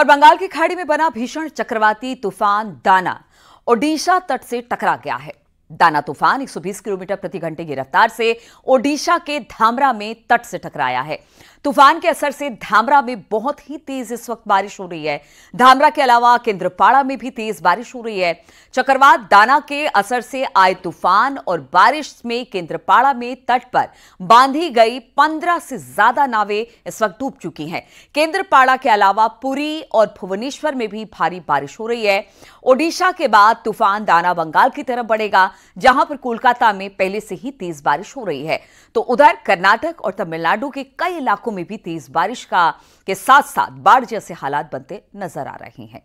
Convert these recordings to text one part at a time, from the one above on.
और बंगाल की खाड़ी में बना भीषण चक्रवाती तूफान दाना ओडिशा तट से टकरा गया है। दाना तूफान 120 किलोमीटर प्रति घंटे की रफ्तार से ओडिशा के धामरा में तट से टकराया है। तूफान के असर से धामरा में बहुत ही तेज इस वक्त बारिश हो रही है। धामरा के अलावा केंद्रपाड़ा में भी तेज बारिश हो रही है। चक्रवात दाना के असर से आए तूफान और बारिश में केंद्रपाड़ा में तट पर बांधी गई 15 से ज्यादा नावें इस वक्त डूब चुकी हैं। केंद्रपाड़ा के अलावा पुरी और भुवनेश्वर में भी भारी बारिश हो रही है। ओडिशा के बाद तूफान दाना बंगाल की तरफ बढ़ेगा, जहां पर कोलकाता में पहले से ही तेज बारिश हो रही है। तो उधर कर्नाटक और तमिलनाडु के कई इलाकों में भी तेज बारिश के साथ साथ बाढ़ जैसे हालात बनते नजर आ रहे हैं।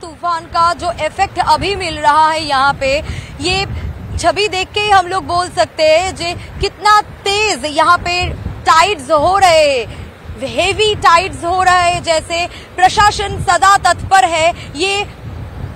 तूफान का जो इफेक्ट अभी मिल रहा है यहाँ पे, ये छवि देख के ही हम लोग बोल सकते हैं जे कितना तेज यहाँ पे टाइड्स हो रहे हैं, हेवी टाइड्स हो रहा है। जैसे प्रशासन सदा तत्पर है, ये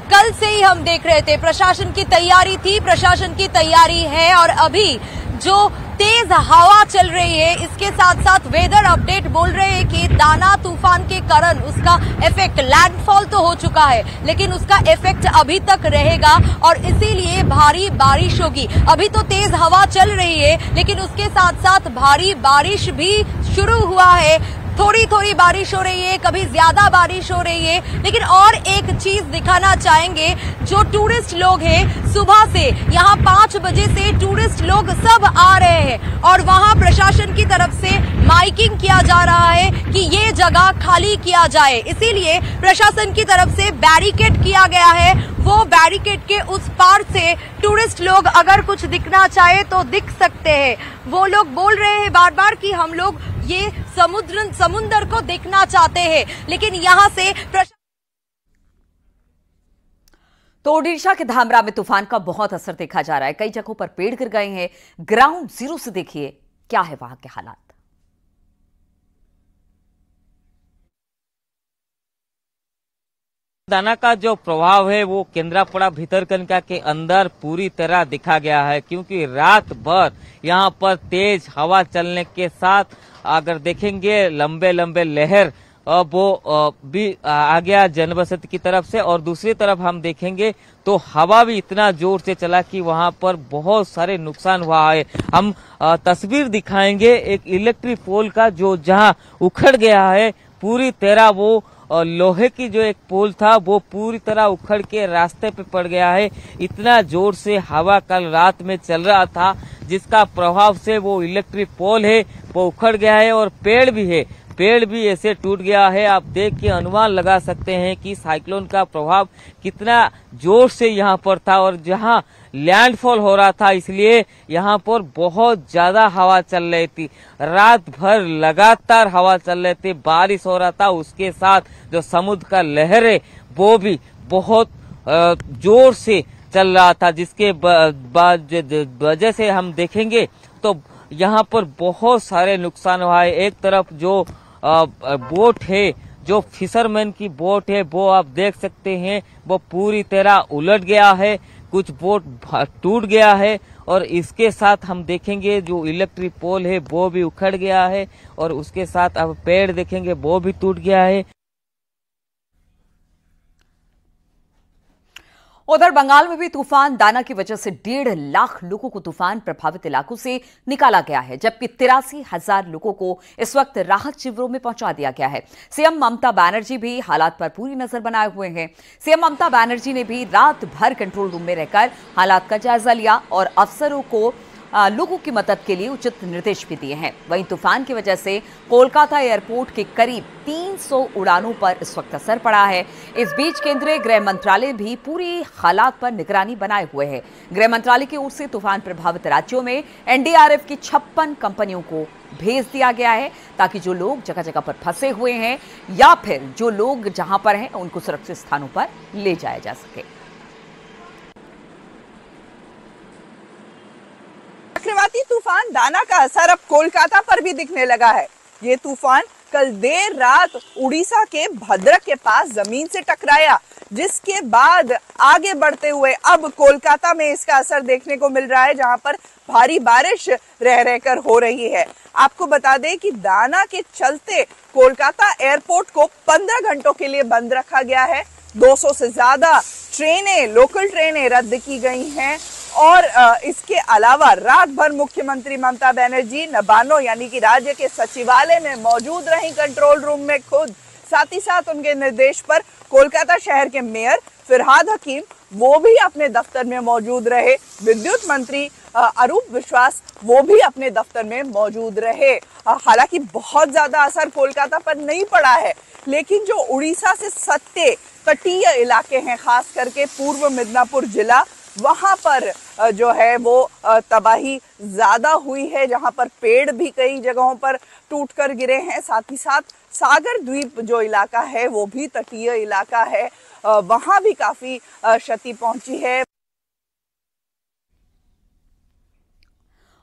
कल से ही हम देख रहे थे। प्रशासन की तैयारी थी, प्रशासन की तैयारी है और अभी जो तेज हवा चल रही है, इसके साथ साथ वेदर अपडेट बोल रहे हैं कि दाना तूफान के कारण उसका इफेक्ट, लैंडफॉल तो हो चुका है लेकिन उसका इफेक्ट अभी तक रहेगा और इसीलिए भारी बारिश होगी। अभी तो तेज हवा चल रही है लेकिन उसके साथ साथ भारी बारिश भी शुरू हुआ है। थोड़ी थोड़ी बारिश हो रही है, कभी ज्यादा बारिश हो रही है। लेकिन और एक चीज दिखाना चाहेंगे, जो टूरिस्ट लोग हैं सुबह से यहाँ 5 बजे से टूरिस्ट लोग सब आ रहे हैं और वहाँ प्रशासन की तरफ से माइकिंग किया जा रहा है कि ये जगह खाली किया जाए। इसीलिए प्रशासन की तरफ से बैरिकेड किया गया है। वो बैरिकेड के उस पार से टूरिस्ट लोग अगर कुछ दिखना चाहे तो दिख सकते हैं। वो लोग बोल रहे हैं बार बार कि हम लोग ये समुद्र को देखना चाहते हैं, लेकिन यहाँ से तो ओडिशा के धामरा में तूफान का बहुत असर देखा जा रहा है। कई जगहों पर पेड़ गिर गए हैं। ग्राउंड जीरो से देखिए क्या है वहां के हालात। दाना का जो प्रभाव है वो केंद्रापड़ा भितरकनिका के अंदर पूरी तरह दिखा गया है, क्योंकि रात भर यहाँ पर तेज हवा चलने के साथ अगर देखेंगे लंबे लंबे लहर वो भी आ गया जनबसती की तरफ से, और दूसरी तरफ हम देखेंगे तो हवा भी इतना जोर से चला कि वहां पर बहुत सारे नुकसान हुआ है। हम तस्वीर दिखाएंगे एक इलेक्ट्रिक पोल का, जो जहां उखड़ गया है पूरी तरह। वो लोहे की जो एक पोल था वो पूरी तरह उखड़ के रास्ते पे पड़ गया है। इतना जोर से हवा कल रात में चल रहा था, जिसका प्रभाव से वो इलेक्ट्रिक पोल है वो उखड़ गया है और पेड़ भी है, पेड़ भी ऐसे टूट गया है। आप देख के अनुमान लगा सकते हैं कि साइक्लोन का प्रभाव कितना जोर से यहाँ पर था और जहाँ लैंडफॉल हो रहा था, इसलिए यहाँ पर बहुत ज्यादा हवा चल रही थी। रात भर लगातार हवा चल रही थी, बारिश हो रहा था, उसके साथ जो समुद्र का लहर है वो भी बहुत जोर से चल रहा था, जिसके वजह से हम देखेंगे तो यहाँ पर बहुत सारे नुकसान हुआ है। एक तरफ जो बोट है, जो फिशरमैन की बोट है, वो आप देख सकते हैं वो पूरी तरह उलट गया है, कुछ बोट टूट गया है और इसके साथ हम देखेंगे जो इलेक्ट्रिक पोल है वो भी उखड़ गया है और उसके साथ अब पेड़ देखेंगे वो भी टूट गया है। उधर बंगाल में भी तूफान दाना की वजह से 1.5 लाख लोगों को तूफान प्रभावित इलाकों से निकाला गया है, जबकि 83,000 लोगों को इस वक्त राहत शिविरों में पहुंचा दिया गया है। सीएम ममता बनर्जी भी हालात पर पूरी नजर बनाए हुए हैं। सीएम ममता बनर्जी ने भी रात भर कंट्रोल रूम में रहकर हालात का जायजा लिया और अफसरों को लोगों की मदद के लिए उचित निर्देश भी दिए हैं। वहीं तूफान की वजह से कोलकाता एयरपोर्ट के करीब 300 उड़ानों पर इस वक्त असर पड़ा है। इस बीच केंद्रीय गृह मंत्रालय भी पूरी हालात पर निगरानी बनाए हुए है। गृह मंत्रालय की ओर से तूफान प्रभावित राज्यों में एनडीआरएफ की 56 कंपनियों को भेज दिया गया है, ताकि जो लोग जगह जगह पर फंसे हुए हैं या फिर जो लोग जहां पर हैं उनको सुरक्षित स्थानों पर ले जाया जा सके। चक्रवाती तूफान दाना का असर अब कोलकाता पर भी दिखने लगा है। ये तूफान कल देर रात उड़ीसा के भद्रक के पास जमीन से टकराया, जिसके बाद आगे बढ़ते हुए अब कोलकाता में इसका असर देखने को मिल रहा है, जहां पर भारी बारिश रह रहकर हो रही है। आपको बता दें कि दाना के चलते कोलकाता एयरपोर्ट को 15 घंटों के लिए बंद रखा गया है। 200 से ज्यादा ट्रेनें, लोकल ट्रेनें रद्द की गई हैं और इसके अलावा रात भर मुख्यमंत्री ममता बनर्जी नबानो यानी कि राज्य के सचिवालय में मौजूद रही, कंट्रोल रूम में खुद। साथ ही साथ उनके निर्देश पर कोलकाता शहर के मेयर फिरहाद हकीम वो भी अपने दफ्तर में मौजूद रहे। विद्युत मंत्री अरूप विश्वास वो भी अपने दफ्तर में मौजूद रहे। हालांकि बहुत ज्यादा असर कोलकाता पर नहीं पड़ा है, लेकिन जो उड़ीसा से सटे तटीय इलाके हैं, खास करके पूर्व मिदनापुर जिला, वहां पर जो है वो तबाही ज्यादा हुई है, जहां पर पेड़ भी कई जगहों पर टूटकर गिरे हैं। साथ ही साथ सागर द्वीप जो इलाका है वो भी तटीय इलाका है, वहां भी काफी क्षति पहुंची है।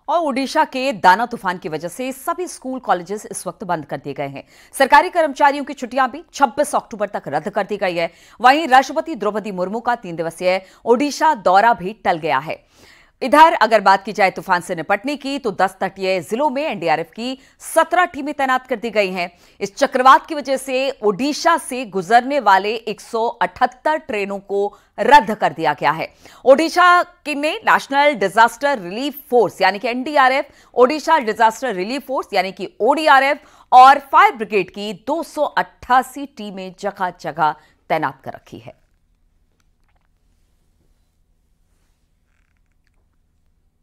और ओडिशा के दाना तूफान की वजह से सभी स्कूल कॉलेजेस इस वक्त बंद कर दिए गए हैं। सरकारी कर्मचारियों की छुट्टियां भी 26 अक्टूबर तक रद्द कर दी गई है। वहीं राष्ट्रपति द्रौपदी मुर्मू का 3 दिवसीय ओडिशा दौरा भी टल गया है। इधर अगर बात की जाए तूफान से निपटने की, तो 10 तटीय जिलों में एनडीआरएफ की 17 टीमें तैनात कर दी गई हैं। इस चक्रवात की वजह से ओडिशा से गुजरने वाले 178 ट्रेनों को रद्द कर दिया गया है। ओडिशा ने नेशनल डिजास्टर रिलीफ फोर्स यानी कि NDRF, Odisha disaster relief force यानी कि ओडीआरएफ और फायर ब्रिगेड की 288 टीमें जगह जगह तैनात कर रखी है।